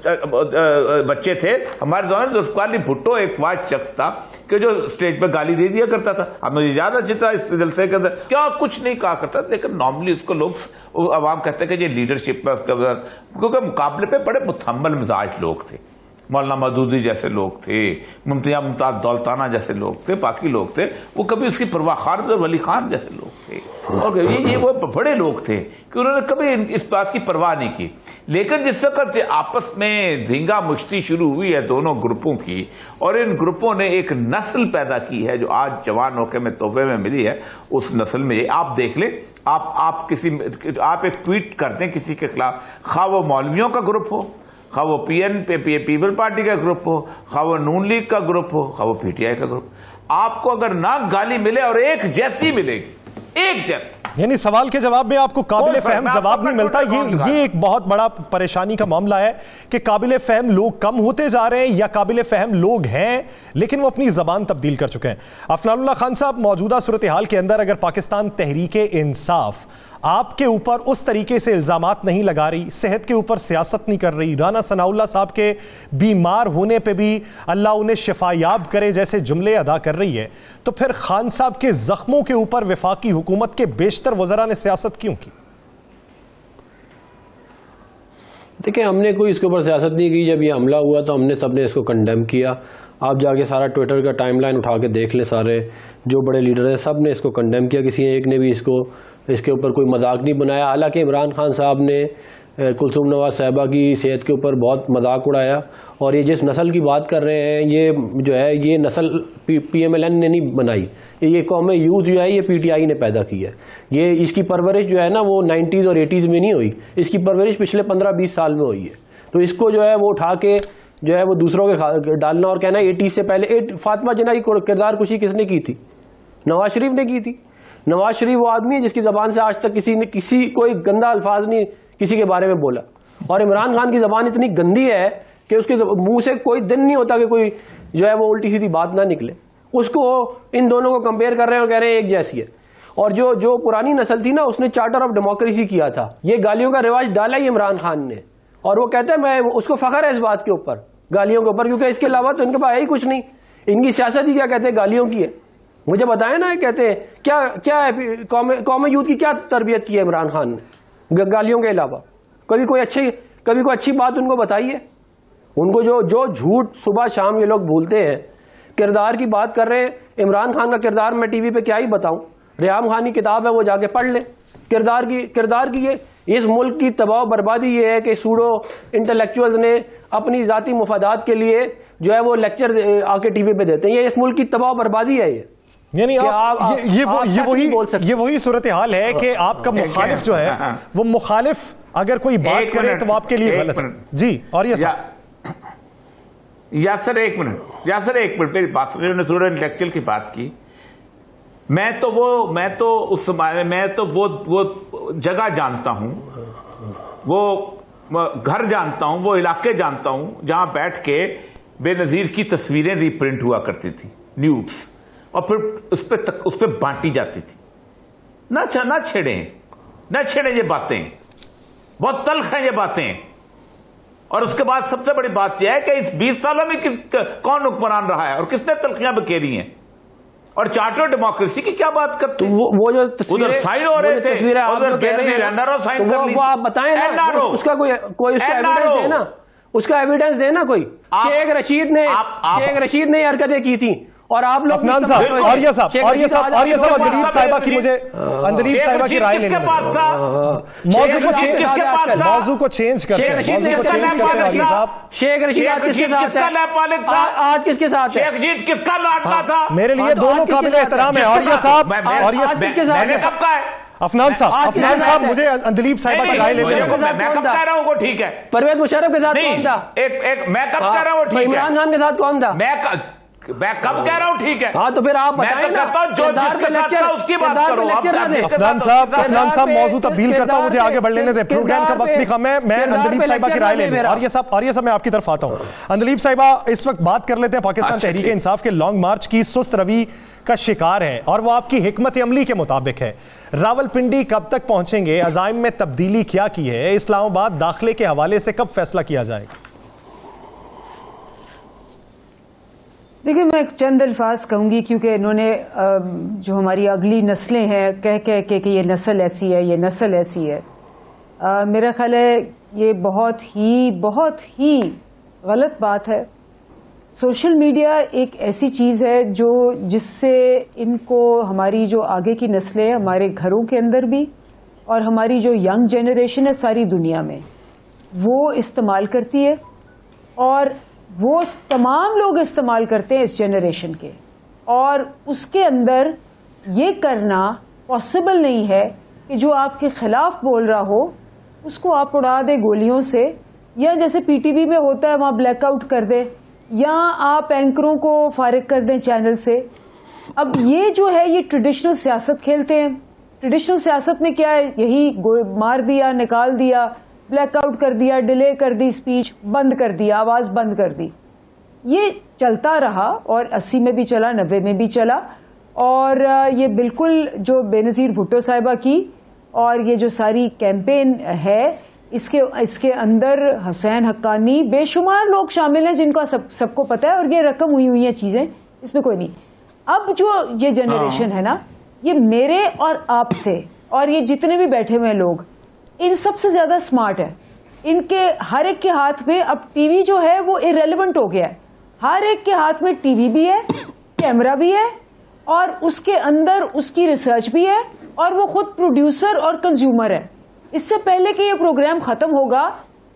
بچے تھے ہمارے زمانے میں ذوالفقار بھٹو ایک واحد شخص تھا کہ جو اسٹیج پہ گالی دے دیا کرتا تھا۔ اب مجھے یاد ہے جتنا اس جلسے کے اندر کیا کچھ نہیں کہا کرتا، لیکن نارملی اس کو لوگ عوام کہتے ہیں کہ یہ لیڈرشپ ہے اس کے اندر، کیونکہ مقابلے پہ بڑے متحمل مزاج لوگ تھے۔ مولانا مودودی جیسے لوگ تھے، ممتاز دولتانہ جیسے لوگ تھے، باقی لوگ تھے، وہ کبھی اس کی پرواہ خان اور ولی خان جیسے لوگ تھے، اور یہ وہ بڑے لوگ تھے کہ انہوں نے کبھی اس بات کی پرواہ نہیں کی۔ لیکن جس وقت آپس میں دھینگا مشتی شروع ہوئی ہے دونوں گروپوں کی، اور ان گروپوں نے ایک نسل پیدا کی ہے جو آج جوان ہو کے میں تحفے میں ملی ہے، اس نسل میں آپ دیکھ لیں، آپ ایک ٹویٹ کر دیں کسی کے خلاف، خواہ وہ مولویوں کا گروپ ہو، خواہ وہ پیپل پارٹی کا گروپ ہو، خواہ وہ نون لیگ کا گروپ ہو، خواہ وہ پی ٹی آئی کا گروپ، آپ کو اگر نہ گالی ملے اور ایک جیسی ملے گی، ایک جیسی، یعنی سوال کے جواب میں آپ کو قابل فہم جواب نہیں ملتا۔ یہ ایک بہت بڑا پریشانی کا معاملہ ہے کہ قابل فہم لوگ کم ہوتے جا رہے ہیں یا قابل فہم لوگ ہیں لیکن وہ اپنی زبان تبدیل کر چکے ہیں۔ افنان اللہ خان صاحب، موجودہ صورتحال کے اندر اگر پاکستان تحریک انصاف آپ کے اوپر اس طریقے سے الزامات نہیں لگا رہی، صحت کے اوپر سیاست نہیں کر رہی، رانا ثناء اللہ صاحب کے بیمار ہونے پہ بھی اللہ انہیں شفا یاب کرے جیسے جملے ادا کر رہی ہے، تو پھر خان صاحب کے زخموں کے اوپر وفاقی حکومت کے بیشتر وزراء نے سیاست کیوں کی؟ دیکھیں، ہم نے کوئی اس کے اوپر سیاست نہیں کی۔ جب یہ حملہ ہوا تو ہم نے سب نے اس کو کنڈیم کیا۔ آپ جا کے سارا ٹویٹر کا ٹائم لائن اٹھا کے دیکھ لیں، سارے جو بڑے لیڈر ہیں سب نے اس کو کنڈیم کیا، کسی ایک نے بھی اس کے اوپر کوئی مذاق نہیں بنایا۔ حالانکہ عمران خان صاحب نے کلثوم نواز صاحبہ کی صحت کے اوپر بہت مذاق اڑایا، اور یہ جس نسل کی بات کر رہے ہیں یہ جو ہے یہ نسل پی ایم ایل این نے نہیں بنائی، یہ قوم یوتھ جو ہے یہ پی ٹی آئی نے پیدا کی ہے۔ یہ اس کی پرورش جو ہے نا وہ 90s اور 80s میں نہیں ہوئی، اس کی پرورش پچھلے 15-20 سال میں ہوئی ہے۔ تو اس کو جو ہے وہ اٹھا کے جو ہے وہ دوسروں کے ڈالنا اور کہنا 80s سے پہلے فاطمہ جناح کی کردار کشی کس نے کی تھی؟ نواز شریف نے کی تھی۔ نواز شریف وہ آدمی ہے جس کی زبان سے آج تک کسی کوئی گندا الفاظ نہیں کسی کے بارے میں بولا، اور عمران خان کی زبان اتنی گندی ہے کہ اس کے منہ سے کوئی دن نہیں ہوتا کہ کوئی جو ہے وہ الٹی سیدھی بات نہ نکلے۔ اس کو ان دونوں کو کمپیئر کر رہے ہیں اور کہہ رہے ہیں ایک جیسی ہے۔ اور جو پرانی نسل تھی نا اس نے چارٹر آف ڈیموکریسی کیا تھا، یہ گالیوں کا رواج ڈالا ہی عمران خان نے، اور وہ کہتا ہے میں اس کو فخر ہے اس بات کے اوپر، گالیوں کے اوپر، کیونکہ اس کے علاوہ تو ان کے پاس ہے ہی کچھ نہیں۔ ان کی سیاست ہی کیا کہتے ہیں گالیوں کی ہے۔ مجھے بتائیں نا، کہتے ہیں کیا قوم یوتھ کی کیا تربیت کی ہے عمران خان نے گالیوں کے علاوہ؟ کبھی کوئی اچھی بات ان کو بتائیے۔ ان کو جو جھوٹ صبح شام یہ لوگ بھولتے ہیں۔ کردار کی بات کر رہے ہیں، عمران خان کا کردار میں ٹی وی پہ کیا ہی بتاؤں، ریحام خان کی کتاب ہے, وہ جا کے پڑھ لیں. کردار کی اس ملک کی تباہ و بربادی یہ ہے کہ سوڈو انٹلیکچوئلز نے اپنی ذاتی مفادات کے لیے جو ہے وہ لیکچر آ کے ٹی وی پہ دیتے ہیں. یہ اس ملک کی تباہ و بربادی ہے. یعنی یہ وہی صورتحال ہے کہ آپ کا مخالف جو ہے وہ مخالف اگر کوئی بات کرے تو آپ کے لیے غلط ہے. جی, اور یہ یاسر ایک منٹ میری بات سنیں. انہوں نے سوڈو انٹلیکچوئل کی بات کی. میں تو اس زمانے میں تو وہ جگہ جانتا ہوں, وہ گھر جانتا ہوں, وہ علاقے جانتا ہوں جہاں بیٹھ کے بے نظیر کی تصویریں ری پرنٹ ہوا کرتی تھی, نیوڈز, اور پھر اس پہ بانٹی جاتی تھی. نہ چھیڑیں یہ باتیں, بہت تلخ ہیں یہ باتیں. اور اس کے بعد سب سے بڑی بات یہ ہے کہ اس 20 سالوں میں کون حکمران رہا ہے اور کس نے تلخیاں بکھیری ہیں. اور چارٹر ڈیموکریسی کی کیا بات کرتے ہیں؟ وہ جو تصویریں سائن ہو رہے تھے, آپ بتائیں نا, اس کا کوئی ایویڈنس دے نا, اس کا ایویڈنس دے نا کوئی. شیخ رشید نے حرکتیں کی تھی اور آپ لوگ افنان صاحب, آریہ صاحب اندلیب صاحبہ کی مجھے اندلیب صاحبہ کی رائے لینے موضوع کو چینج کرتے ہیں. آریہ صاحب, شیخ رشید آج کس کے ساتھ ہے؟ شیخ رشید کس کا لاڈلا تھا؟ میرے لیے دونوں قابل احترام ہے. آریہ صاحب, افنان صاحب مجھے اندلیب صاحبہ کی رائے لینے میں کب کہہ رہا ہوں وہ ٹھیک ہے. پرویز مشرف کے ساتھ کون تھا؟ میں کب کہہ رہا ہوں وہ ٹھیک ہے. عمران خان کے ساتھ کون تھا؟ میں کب کہہ رہا ہوں ٹھیک ہے. ہاں تو پھر آپ بتائیں نا, اس کی بات کرو. افنان صاحب موضوع تبدیل کرتا ہوں, مجھے آگے بڑھ لینے دیں, پروگرام کا وقت بھی کم ہے. میں اندلیب صاحبہ کی رائے لے لوں. آریہ صاحب میں آپ کی طرف آتا ہوں. اندلیب صاحبہ اس وقت بات کر لیتے ہیں پاکستان تحریک انصاف کے لانگ مارچ کی سست روی کا شکار ہے اور وہ آپ کی حکمت عملی کے مطابق ہے. راولپنڈی کب تک پہنچیں گے؟ عزائم میں تبدیلی کیا کی ہے؟ اسلام آباد داخلے کے حوالے سے کب فیصلہ کیا جائے گا؟ دیکھیں, میں چند الفاظ کہوں گی کیونکہ انہوں نے جو ہماری اگلی نسلیں ہیں کہہ کہ یہ نسل ایسی ہے, یہ نسل ایسی ہے. میرا خیال ہے یہ بہت ہی غلط بات ہے. سوشل میڈیا ایک ایسی چیز ہے جس سے ان کو ہماری جو آگے کی نسلیں ہمارے گھروں کے اندر بھی اور ہماری جو ینگ جنریشن ہے ساری دنیا میں وہ استعمال کرتی ہے, اور وہ تمام لوگ استعمال کرتے ہیں اس جنریشن کے. اور اس کے اندر یہ کرنا پاسبل نہیں ہے کہ جو آپ کے خلاف بول رہا ہو اس کو آپ اڑا دیں گولیوں سے, یا جیسے پی ٹی وی میں ہوتا ہے وہاں بلیک آؤٹ کر دیں, یا آپ اینکروں کو فارغ کر دیں چینل سے. اب یہ جو ہے یہ ٹریڈیشنل سیاست کھیلتے ہیں. ٹریڈیشنل سیاست میں کیا ہے, یہی مار دیا, نکال دیا, بلیک آؤٹ کر دیا, ڈیلے کر دی, اسپیچ بند کر دیا, آواز بند کر دی. یہ چلتا رہا اور 80 میں بھی چلا, 90 میں بھی چلا. اور یہ بالکل جو بے نظیر بھٹو صاحبہ کی اور یہ جو ساری کیمپین ہے اس کے اندر حسین حقانی بے شمار لوگ شامل ہیں جن کا سب کو پتا ہے, اور یہ رقم ہوئی ہیں چیزیں, اس میں کوئی نہیں. اب جو یہ جنریشن ہے نا, یہ میرے اور آپ سے اور یہ جتنے بھی بیٹھے ہوئے لوگ ان سب سے زیادہ سمارٹ ہے. ان کے ہر ایک کے ہاتھ میں اب ٹی وی جو ہے وہ ارریلیونٹ ہو گیا ہے. ہر ایک کے ہاتھ میں ٹی وی بھی ہے, کیمرہ بھی ہے, اور اس کے اندر اس کی ریسرچ بھی ہے, اور وہ خود پروڈیوسر اور کنزیومر ہے. اس سے پہلے کہ یہ پروگرام ختم ہوگا,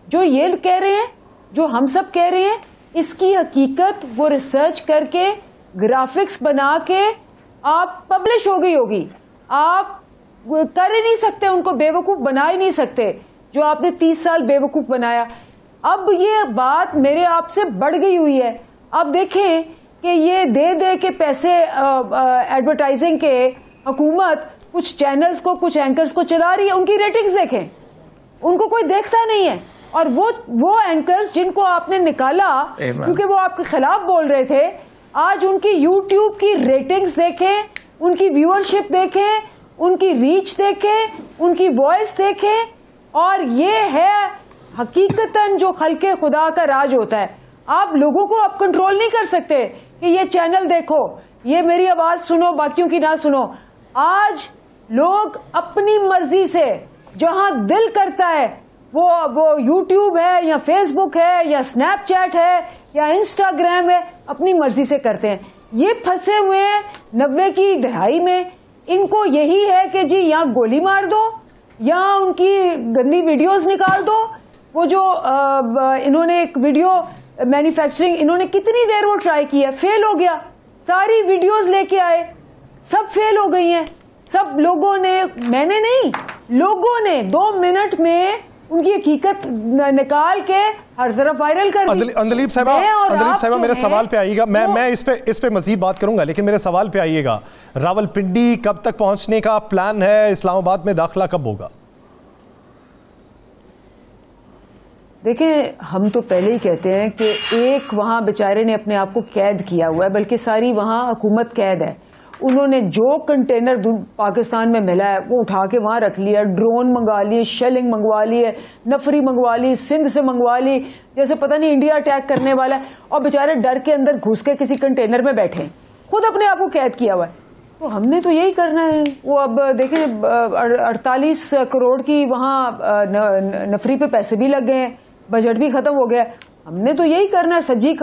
جو یہ کہہ رہے ہیں, جو ہم سب کہہ رہے ہیں, اس کی حقیقت وہ ریسرچ کر کے گرافکس بنا کے آپ پبلش ہو گئی ہوگی. آپ کر ہی نہیں سکتے, ان کو بے وقوف بنا ہی نہیں سکتے جو آپ نے 30 سال بے وقوف بنایا. اب یہ بات میرے آپ سے بڑھ گئی ہوئی ہے. اب دیکھیں کہ یہ دے کے پیسے ایڈورٹائزنگ کے حکومت کچھ چینلز کو, کچھ اینکرز کو چلا رہی ہے. ان کی ریٹنگز دیکھیں, ان کو کوئی دیکھتا نہیں ہے. اور وہ اینکرز جن کو آپ نے نکالا کیونکہ وہ آپ کے خلاف بول رہے تھے, آج ان کی یوٹیوب کی ریٹنگز دیکھیں, ان کی ویورشپ دیکھیں, ان کی ریچ دیکھیں, ان کی وائس دیکھیں. اور یہ ہے حقیقتاً جو خلق خدا کا راج ہوتا ہے. آپ لوگوں کو آپ کنٹرول نہیں کر سکتے کہ یہ چینل دیکھو, یہ میری آواز سنو, باقیوں کی نہ سنو. آج لوگ اپنی مرضی سے جہاں دل کرتا ہے وہ یوٹیوب ہے یا فیس بک ہے یا اسنیپ چیٹ ہے یا انسٹاگرام ہے, اپنی مرضی سے کرتے ہیں. یہ پھنسے ہوئے ہیں 90 کی دہائی میں, ان کو یہی ہے کہ جی یا گولی مار دو یا ان کی گندی ویڈیوز نکال دو. وہ جو انہوں نے ایک ویڈیو مینوفیکچرنگ انہوں نے کتنی دیر وہ ٹرائی کیا, فیل ہو گیا. ساری ویڈیوز لے کے آئے, سب فیل ہو گئی ہیں. سب لوگوں نے, میں نے نہیں, لوگوں نے 2 منٹ میں ان کی حقیقت نکال کے ہر طرف وائرل کر دی. اندلیب صاحبہ میرے سوال پہ آئیے گا, میں اس پہ مزید بات کروں گا, لیکن میرے سوال پہ آئیے گا. راولپنڈی کب تک پہنچنے کا پلان ہے؟ اسلام آباد میں داخلہ کب ہوگا؟ دیکھیں, ہم تو پہلے ہی کہتے ہیں کہ ایک وہاں بیچارے نے اپنے آپ کو قید کیا ہوا ہے, بلکہ ساری وہاں حکومت قید ہے. انہوں نے جو کنٹینر پاکستان میں ملا ہے وہ اٹھا کے وہاں رکھ لیا, ڈرون منگوا لیے, شیلنگ منگوا لی ہے, نفری منگوا لی, سندھ سے منگوا لی, جیسے پتہ نہیں انڈیا اٹیک کرنے والا ہے, اور بیچارے ڈر کے اندر گھس کے کسی کنٹینر میں بیٹھے, خود اپنے آپ کو قید کیا ہوا ہے. تو ہم نے تو یہی کرنا ہے. وہ اب دیکھیں 48 کروڑ کی وہاں نفری پہ پیسے بھی لگ گئے ہیں, بجٹ بھی ختم ہو گیا. ہم نے تو یہی کرنا ہے, سجی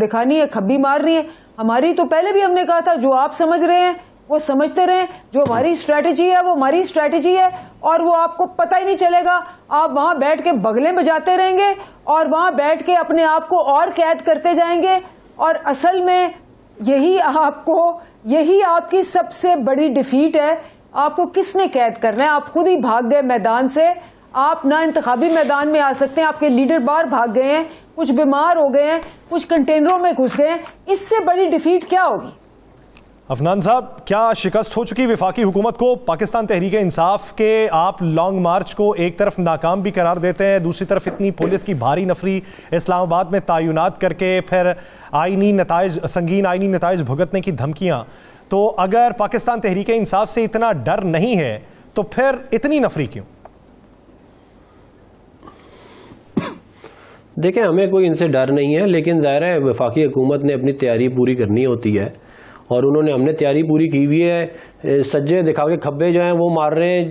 دکھانی ہے, کھبی مارنی ہے. ہماری تو پہلے بھی ہم نے کہا تھا جو آپ سمجھ رہے ہیں وہ سمجھتے رہیں, جو ہماری اسٹریٹجی ہے وہ ہماری اسٹریٹجی ہے, اور وہ آپ کو پتہ ہی نہیں چلے گا. آپ وہاں بیٹھ کے بغلیں بجاتے رہیں گے اور وہاں بیٹھ کے اپنے آپ کو اور قید کرتے جائیں گے. اور اصل میں یہی آپ کی سب سے بڑی ڈیفیٹ ہے. آپ کو کس نے قید کرنا ہے؟ آپ خود ہی بھاگ گئے میدان سے. آپ نہ انتخابی میدان میں آ سکتے ہیں, آپ کے لیڈر باہر بھاگ گئے ہیں, کچھ بیمار ہو گئے ہیں, کچھ کنٹینروں میں گھس گئے ہیں. اس سے بڑی ڈیفیٹ کیا ہوگی؟ عفنان صاحب, کیا شکست ہو چکی وفاقی حکومت کو؟ پاکستان تحریک انصاف کے آپ لانگ مارچ کو ایک طرف ناکام بھی قرار دیتے ہیں, دوسری طرف اتنی پولیس کی بھاری نفری اسلام آباد میں تعینات کر کے پھر سنگین آئینی نتائج بھگتنے کی دھمکیاں. تو اگر پاکستان تحریک انصاف سے اتنا ڈر نہیں ہے تو پھر اتنی نفری کیوں؟ دیکھیں, ہمیں کوئی ان سے ڈر نہیں ہے, لیکن ظاہر ہے وفاقی حکومت نے اپنی تیاری پوری کرنی ہوتی ہے, اور ہم نے تیاری پوری کی ہوئی ہے. سجے دکھا کے کھبے جو ہیں وہ مار رہے ہیں,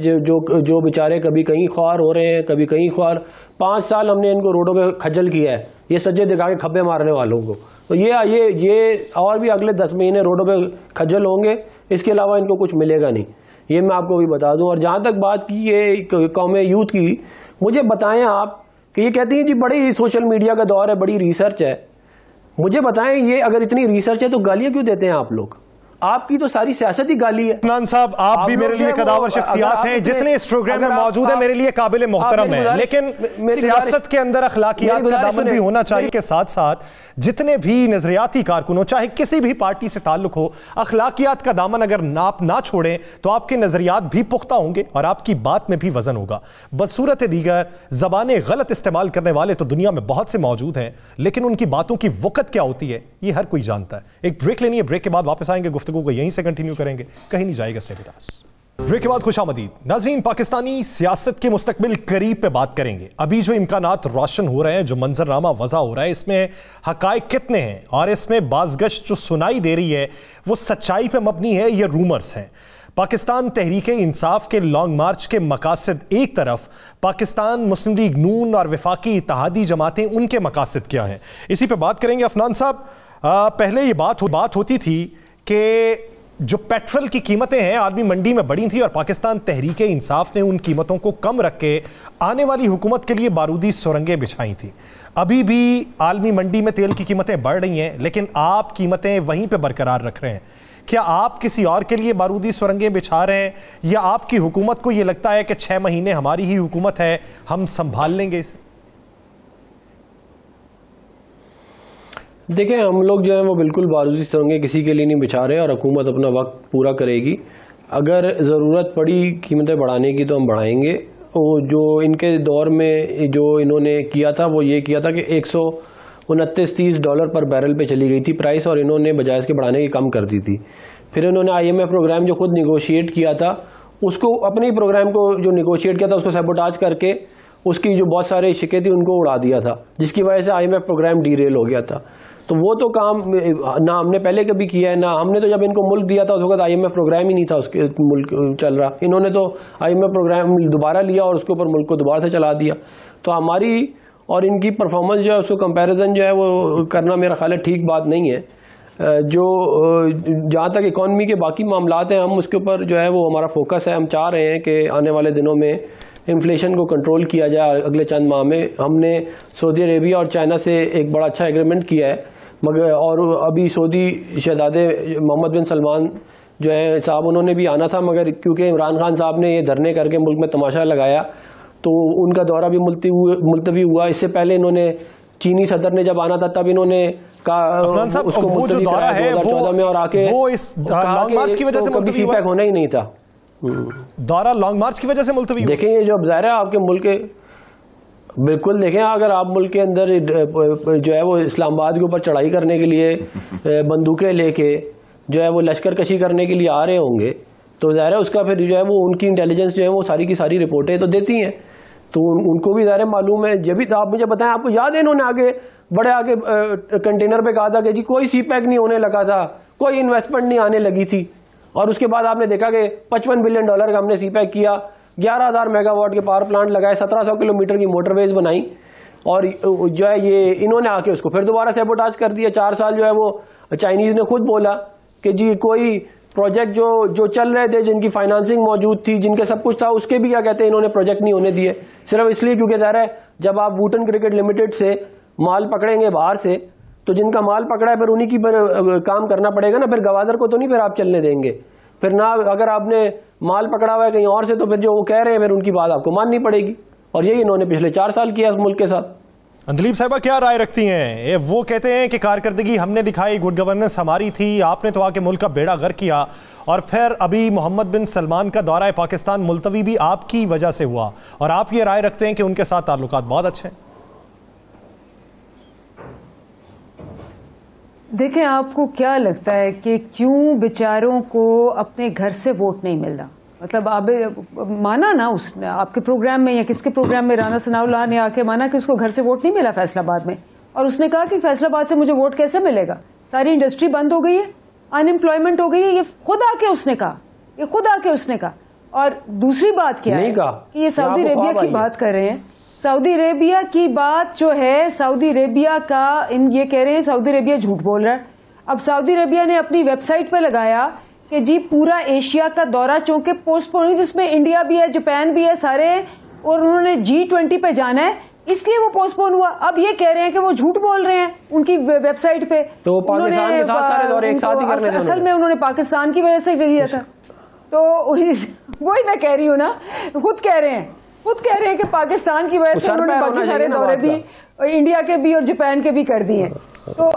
جو بیچارے کبھی کہیں خوار ہو رہے ہیں, کبھی کہیں خوار. 5 سال ہم نے ان کو روڈوں پہ کھجل کیا ہے, یہ سجے دکھا کے کھبے مارنے والوں کو. تو یہ اور بھی اگلے 10 مہینے روڈوں پہ کھجل ہوں گے, اس کے علاوہ ان کو کچھ ملے گا نہیں, یہ میں آپ کو بھی بتا دوں. اور جہاں تک بات کی ہے قوم یوتھ کی, مجھے بتائیں آپ کہ یہ کہتی ہیں جی بڑی سوشل میڈیا کا دور ہے, بڑی ریسرچ ہے. مجھے بتائیں, یہ اگر اتنی ریسرچ ہے تو گالیاں کیوں دیتے ہیں آپ لوگ؟ آپ کی تو ساری سیاست ہی گالی ہے. عفنان صاحب, آپ بھی میرے لیے قداور شخصیات ہیں, جتنے اس پروگرام میں موجود ہیں میرے لیے قابل محترم ہیں, لیکن سیاست کے اندر اخلاقیات کا دامن بھی ہونا چاہیے. کے ساتھ ساتھ جتنے بھی نظریاتی کارکن ہو, چاہے کسی بھی پارٹی سے تعلق ہو, اخلاقیات کا دامن اگر آپ نہ چھوڑیں تو آپ کے نظریات بھی پختہ ہوں گے اور آپ کی بات میں بھی وزن ہوگا. بصورت دیگر زبانیں غلط استعمال کرنے والے تو دنیا میں بہت سے موجود ہیں, لیکن ان کی باتوں کی وقت کیا ہوتی ہے یہ ہر کوئی جانتا ہے. ایک بریک لینی ہے, بریک کے بعد واپس آئیں گے, گفتگو کو یہیں سے کنٹینیو کریں گے, کہیں نہیں جائے گا. بریک کے بعد خوش آمدید ناظرین. پاکستانی سیاست کے مستقبل قریب پہ بات کریں گے. ابھی جو امکانات روشن ہو رہے ہیں, جو منظرنامہ وضع ہو رہا ہے, اس میں حقائق کتنے ہیں اور اس میں بازگشت جو سنائی دے رہی ہے وہ سچائی پہ مبنی ہے, یہ رومرز ہیں. پاکستان تحریک انصاف کے لانگ مارچ کے مقاصد ایک طرف, پاکستان مسلم لیگ نون اور وفاقی اتحادی جماعتیں, ان کے مقاصد کیا ہیں, اسی پہ بات کریں گے. عفنان صاحب, پہلے یہ بات ہوتی تھی کہ جو پیٹرول کی قیمتیں ہیں عالمی منڈی میں بڑھی تھی اور پاکستان تحریک انصاف نے ان قیمتوں کو کم رکھ کے آنے والی حکومت کے لیے بارودی سرنگیں بچھائی تھیں. ابھی بھی عالمی منڈی میں تیل کی قیمتیں بڑھ رہی ہیں, لیکن آپ قیمتیں وہیں پہ برقرار رکھ رہے ہیں. کیا آپ کسی اور کے لیے بارودی سرنگیں بچھا رہے ہیں, یا آپ کی حکومت کو یہ لگتا ہے کہ 6 مہینے ہماری ہی حکومت ہے, ہم سنبھال لیں گے اسے؟ دیکھیں, ہم لوگ جو ہیں وہ بالکل بارودی سرنگیں کسی کے لیے نہیں بچھا رہے, اور حکومت اپنا وقت پورا کرے گی. اگر ضرورت پڑی قیمتیں بڑھانے کی تو ہم بڑھائیں گے. جو ان کے دور میں جو انہوں نے کیا تھا وہ یہ کیا تھا کہ $129-30 پر بیرل پہ چلی گئی تھی پرائس, اور انہوں نے بجائے اس کے بڑھانے کی کم کر دی تھی. پھر انہوں نے IMF پروگرام جو خود نیگوشیٹ کیا تھا, اس کو اپنے پروگرام کو جو نیگوشیٹ کیا تھا اس کو سیبوٹاج کر کے اس کی جو بہت سارے شکے تھی ان کو اڑا دیا تھا, جس کی وجہ سے IMF پروگرام ڈی ریل ہو گیا تھا. تو وہ تو کام نہ ہم نے پہلے کبھی کیا ہے, نہ ہم نے تو جب ان کو ملک دیا تھا اس وقت IMF پروگرام ہی نہیں تھا اس کے ملک چل رہا. انہوں نے تو IMF پروگرام دوبارہ لیا اور اس کے اوپر ملک کو دوبارہ سے چلا دیا. تو ہماری اور ان کی پرفارمنس جو ہے اس کو کمپیریزن جو ہے وہ کرنا میرا خیال ہے ٹھیک بات نہیں ہے. جو جہاں تک اکانومی کے باقی معاملات ہیں ہم اس کے اوپر جو ہے وہ ہمارا فوکس ہے. ہم چاہ رہے ہیں کہ آنے والے دنوں میں انفلیشن کو کنٹرول کیا جائے. اگلے چند ماہ میں ہم نے سعودی عربیہ اور چائنا سے ایک بڑا اچھا ایگریمنٹ کیا ہے, مگر اور ابھی سعودی شہزادے محمد بن سلمان جو ہے صاحب انہوں نے بھی آنا تھا, مگر کیونکہ عمران خان صاحب نے یہ دھرنے کر کے ملک میں تماشا لگایا تو ان کا دورہ بھی ملتوی ہوا. اس سے پہلے انہوں نے چینی صدر نے جب آنا تھا تب انہوں نے اس کو ملتوی کرایا 2014 میں, اور آ کے لانگ مارچ کی وجہ سے ملتوی ہوا, ہونا ہی نہیں تھا. دورہ لانگ مارچ کی وجہ سے ملتوی ہوا. دیکھیں یہ جو ظاہر ہے آپ کے ملک کے بالکل دیکھیں, اگر آپ ملک کے اندر جو ہے وہ اسلام آباد کے اوپر چڑھائی کرنے کے لیے بندوقیں لے کے جو ہے وہ لشکر کشی کرنے کے لیے آ رہے ہوں گے تو ظاہر ہے اس کا پھر جو ہے وہ ان کی انٹیلیجنس جو ہے وہ ساری کی ساری رپورٹیں تو دیتی ہیں, تو ان کو بھی ظاہر معلوم ہے. یہ بھی آپ مجھے بتائیں, آپ کو یاد ہے انہوں نے آگے کنٹینر پہ کہا تھا کہ جی کوئی سی پیک نہیں ہونے لگا تھا, کوئی انویسٹمنٹ نہیں آنے لگی تھی, اور اس کے بعد آپ نے دیکھا کہ $55 بلین کا ہم نے سی پیک کیا, 11,000 میگا واٹ کے پاور پلانٹ لگائے, 1700 کلومیٹر کی موٹر ویز بنائی, اور جو ہے یہ انہوں نے آ کے اس کو پھر دوبارہ سیبوٹاج کر دیا. 4 سال جو ہے وہ چائنیز نے خود بولا کہ جی کوئی پروجیکٹ جو چل رہے تھے جن کی فائنانسنگ موجود تھی, جن کے سب کچھ تھا, اس کے بھی کیا کہتے ہیں انہوں نے پروجیکٹ نہیں ہونے دیے, صرف اس لیے کیونکہ ظاہر ہے جب آپ ووٹن کرکٹ لمیٹڈ سے مال پکڑیں گے باہر سے تو جن کا مال پکڑا ہے پھر انہی کی پر کام کرنا پڑے گا نا, پھر گوادر کو تو نہیں پھر آپ چلنے دیں گے, پھر نہ اگر آپ نے مال پکڑا ہوا ہے کہیں اور سے تو پھر جو وہ کہہ رہے ہیں پھر ان کی بات آپ کو ماننی پڑے گی, اور یہی انہوں نے پچھلے 4 سال کیا اس ملک کے ساتھ. اندلیب صاحبہ کیا رائے رکھتی ہیں؟ وہ کہتے ہیں کہ کارکردگی ہم نے دکھائی, گڈ گورننس ہماری تھی, آپ نے تو آ کے ملک کا بیڑا غرق کیا, اور پھر ابھی محمد بن سلمان کا دورہ پاکستان ملتوی بھی آپ کی وجہ سے ہوا, اور آپ یہ رائے رکھتے ہیں کہ ان کے ساتھ تعلقات بہت اچھے ہیں. دیکھیں آپ کو کیا لگتا ہے کہ کیوں بیچاروں کو اپنے گھر سے ووٹ نہیں مل رہا؟ مطلب آپ مانا نا اس نے آپ کے پروگرام میں یا کس کے پروگرام میں رانا ثناء اللہ نے آ کے مانا کہ اس کو گھر سے ووٹ نہیں ملا فیصل آباد میں, اور اس نے کہا کہ فیصل آباد سے مجھے ووٹ کیسے ملے گا, ساری انڈسٹری بند ہو گئی ہے, ان امپلائمنٹ ہو گئی ہے. یہ خود آ کے اس نے کہا, اور دوسری بات کیا ہے کہ یہ سعودی عربیہ کی بات کر رہے ہیں. سعودی عربیہ کی بات جو ہے, سعودی عربیہ کا یہ کہہ رہے ہیں سعودی عربیہ جھوٹ بول رہا ہے. اب سعودی عربیہ نے اپنی ویب سائٹ پہ لگایا کہ جی پورا ایشیا کا دورہ چونکہ پوسٹ پون, جس میں انڈیا بھی ہے, جاپان بھی ہے, سارے, اور انہوں نے G20 پہ جانا ہے, اس لیے وہ پوسٹ پون ہوا. اب یہ کہہ رہے ہیں کہ وہ جھوٹ بول رہے ہیں ان کی ویب سائٹ پہ, تو پاکستان کے ساتھ سارے دورے ایک ساتھ ہی کرنے تھے. اصل میں انہوں نے پاکستان کی وجہ سے کیا تھا, تو وہی میں کہہ رہی ہوں نا, خود کہہ رہے ہیں کہ پاکستان کی وجہ سے انہوں نے باقی سارے دورے بھی انڈیا کے بھی اور جاپان کے بھی کر دیے. تو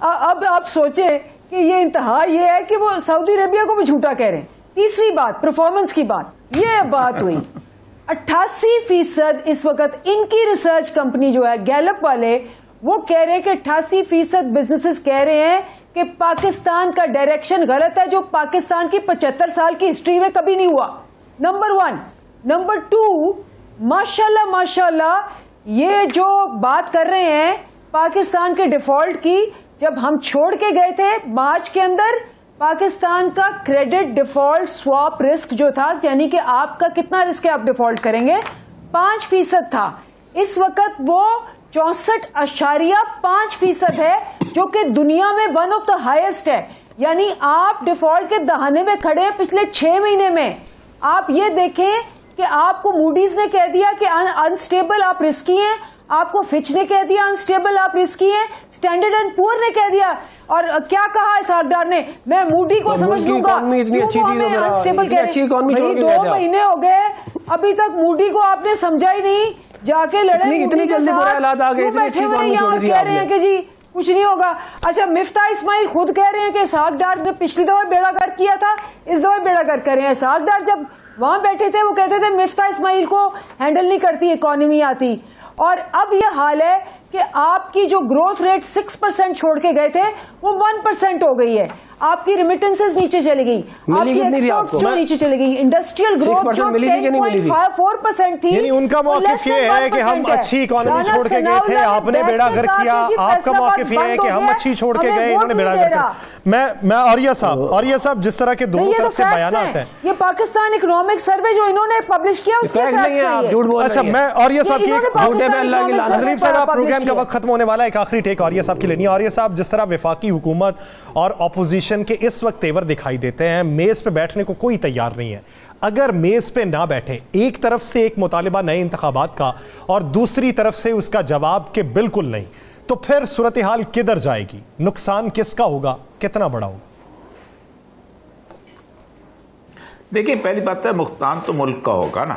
اب آپ سوچیں کہ یہ انتہا یہ ہے کہ وہ سعودی عربیہ کو بھی جھوٹا کہہ رہے ہیں. تیسری بات پرفارمنس کی بات, یہ بات ہوئی 88% اس وقت ان کی ریسرچ کمپنی جو ہے گیلپ والے, وہ کہہ رہے ہیں کہ 88% بزنسز کہہ رہے ہیں کہ پاکستان کا ڈائریکشن غلط ہے, جو پاکستان کی 75 سال کی ہسٹری میں کبھی نہیں ہوا. نمبر 1. نمبر 2, ماشاءاللہ یہ جو بات کر رہے ہیں پاکستان کے ڈیفالٹ کی, جب ہم چھوڑ کے گئے تھے مارچ کے اندر, پاکستان کا کریڈٹ ڈیفالٹ سواپ رسک جو تھا, یعنی کہ آپ کا کتنا رسک ہے آپ ڈیفالٹ کریں گے, 5% تھا. اس وقت وہ 64.5% ہے, جو کہ دنیا میں ون آف دا ہائیسٹ ہے. یعنی آپ ڈیفالٹ کے دہانے میں کھڑے ہیں پچھلے 6 مہینے میں. آپ یہ دیکھیں کہ آپ کو موڈیز نے کہہ دیا کہ انسٹیبل آپ رسکی ہیں, آپ کو فچ نے کہہ دیا انسٹیبل آپ رسکی ہیں, اسٹینڈرڈ اینڈ پور نے کہہ دیا, اور کیا کہا اسحاق ڈار نے, میں موڈی کو سمجھ لوں گا, انسٹیبل کہہ رہے ہیں. 2 مہینے ہو گئے ابھی تک موڈی کو آپ نے سمجھا ہی نہیں, جا کے لڑے موڈی کے ساتھ, وہ بیٹھے ہوئے یہاں کہہ رہے ہیں کہ جی کچھ نہیں ہوگا. اچھا مفتاح اسماعیل خود کہہ رہے ہیں کہ اسحاق ڈار نے پچھلی دفعہ بیڑا گرک کیا تھا, اس دفعہ بیڑا گرک کر رہے ہیں. اسحاق ڈار جب وہاں بیٹھے تھے وہ کہتے تھے مفتاح اسماعیل کو ہینڈل نہیں کرتی اکانومی آتی, اور اب یہ حال ہے کہ آپ کی جو گروتھ ریٹ 6% چھوڑ کے گئے تھے وہ 1% ہو گئی ہے. آپ کی ریمیٹنسز نیچے چلی گئی, آپ کی ایکسپورٹس جو نیچے چلی گئی, انڈسٹریل گروتھ جو 10.4% تھی. یعنی ان کا موقف یہ ہے کہ ہم اچھی اکانومی چھوڑ کے گئے تھے, آپ نے بیڑا گرک کیا. آپ کا موقف یہ ہے کہ ہم اچھی چھوڑ کے گئے, انہوں نے بیڑا گرک کیا. میں عاریہ صاحب جس طرح کے دونوں طرف سے بیانات ہیں, یہ پاکستان اکنامک سروے جو انہوں نے پبلش کیا اس کے فیکٹس ہیں. اچھا میں عاریہ صاحب کی اندلیب صاحب پروگرام کا وقت ختم ہونے والا ہے, ایک آخری ٹیک عاریہ صاحب کی لینی ہے. عاریہ صاحب, جس طرح وفاقی حکومت اور اپوزیشن کے اس وقت تیور دکھائی دیتے ہیں, میز پہ بیٹھنے کو کوئی تیار نہیں ہے. اگر میز پہ نہ بیٹھے, ایک طرف سے ایک مطالبہ نئے انتخابات کا اور دوسری طرف سے اس کا جواب کہ بالکل نہیں, تو پھر صورتحال کدھر جائے گی؟ نقصان کس کا ہوگا, کتنا بڑا ہوگا؟ دیکھیں, پہلی بات ہے نقصان تو ملک کا ہوگا نا,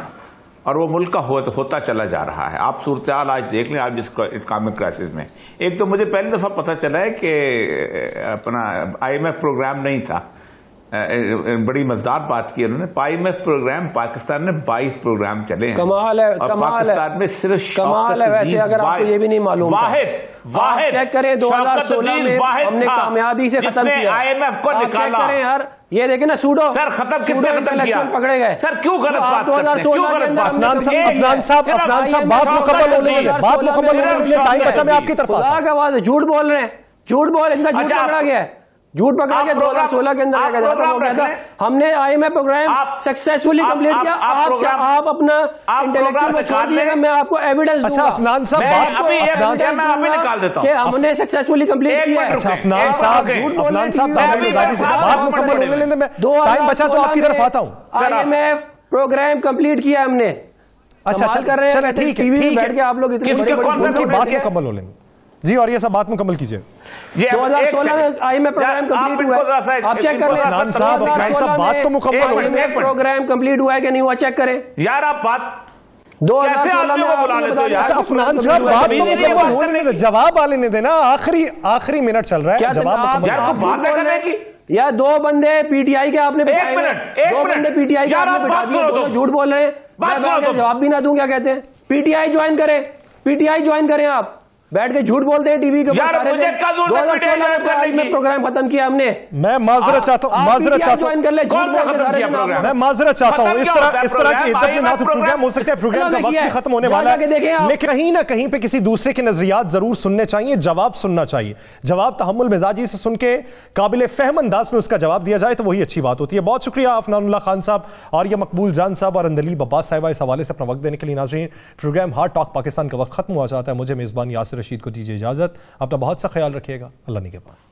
اور وہ ملک کا ہوتا چلا جا رہا ہے. آپ صورتحال آج دیکھ لیں, آپ جس اکنامک کرائسس میں, ایک تو مجھے پہلی دفعہ پتہ چلا ہے کہ اپنا IMF پروگرام نہیں تھا. بڑی مزدار بات کی انہوں نے. IMF پروگرام پاکستان میں 22 پروگرام چلے ہیں. کمال ہے, اور پاکستان میں صرف کمال ہے. ویسے اگر آپ کو یہ بھی نہیں معلوم, واحد چیک کریں 2016 میں ہم نے کامیابی سے ختم کیا. IMF کو نکالا. یہ دیکھیں نا سوڈو سر, ختم کس نے ختم کیا؟ پکڑے گئے سر. کیوں غلط بات کرتے ہیں, کیوں غلط بات؟ افنان صاحب بات مکمل ہونے دیں, بات مکمل ہونے دیں, ٹائم بچا, میں آپ کی طرف آتا ہوں. آواز جھوٹ بول رہے ہیں, جھوٹ بول, ان کا جھوٹ پکڑا گیا ہے, جھوٹ پکڑا گیا 2016 کے اندر. ہم نے IMF پروگرام سکسیسفلی کمپلیٹ کیا. آپ اپنا انٹلیکچوئل چھوڑ دیے گا, میں آپ کو ایویڈنس دوں گا. اچھا افنان صاحب, میں ابھی نکال دیتا ہوں کہ ہم نے سکسیسفلی کمپلیٹ کیا. اچھا افنان صاحب تعامل مزاجی سے بات مکمل ہونے دیں, میں ٹائم بچا تو آپ کی طرف آتا ہوں. IMF پروگرام کمپلیٹ کیا ہم نے. اچھا چلیں ٹھیک ہے, آپ لوگ ان کی بات مکمل ہو لیں. جی, اور یہ سب بات مکمل کیجئے. 2016 میں IMF پروگرام کمپلیٹ ہوا ہے, آپ چیک کر لیں. افنان صاحب بات تو مکمل ہو لیں. پروگرام کمپلیٹ ہوا ہے کہ نہیں ہوا, چیک کریں یار. آپ بات 2016 میں بلا لیتے ہو یار. افنان صاحب بات تو مکمل ہونے دیں, جواب آنے دیں نا. آخری منٹ چل رہا ہے, جواب مکمل. یار کو بات کرنے کی, یا دو بندے PTI کے آپ نے بٹھائے, دو بندے PTI کے آپ نے بٹھا دیے, جھوٹ بول رہے ہیں. میں جواب بھی نہ دوں, کیا کہتے ہیں, PTI جوائن کریں, PTI جوائن کریں. آپ بیٹھ کے جھوٹ بولتے ہیں ٹی وی کے اوپر. 2016 میں پروگرام ختم کیا ہم نے. میں معذرت چاہتا ہوں, میں معذرت چاہتا ہوں. اس طرح کی عدت میں نہ تو پروگرام ہو سکتا ہے, پروگرام کا وقت بھی ختم ہونے والا ہے, لیکن کہیں نہ کہیں پہ کسی دوسرے کے نظریات ضرور سننے چاہیے, جواب سننا چاہیے. جواب تحمل مزاجی سے سن کے قابل فہم انداز میں اس کا جواب دیا جائے تو وہی اچھی بات ہوتی ہے. بہت شکریہ افنان اللہ خان صاحب, اور یہ مقبول جان صاحب اور اندلیب عباس صاحبہ اس حوالے سے اپنا وقت دینے کے لیے. ناظرین, پروگرام ہارڈ ٹاک پاکستان کا وقت ختم ہوا چاہتا ہے. مجھے میزبان یاسر رشید کو دیجیے اجازت. اپنا بہت سا خیال رکھیے گا. اللہ نگہبان.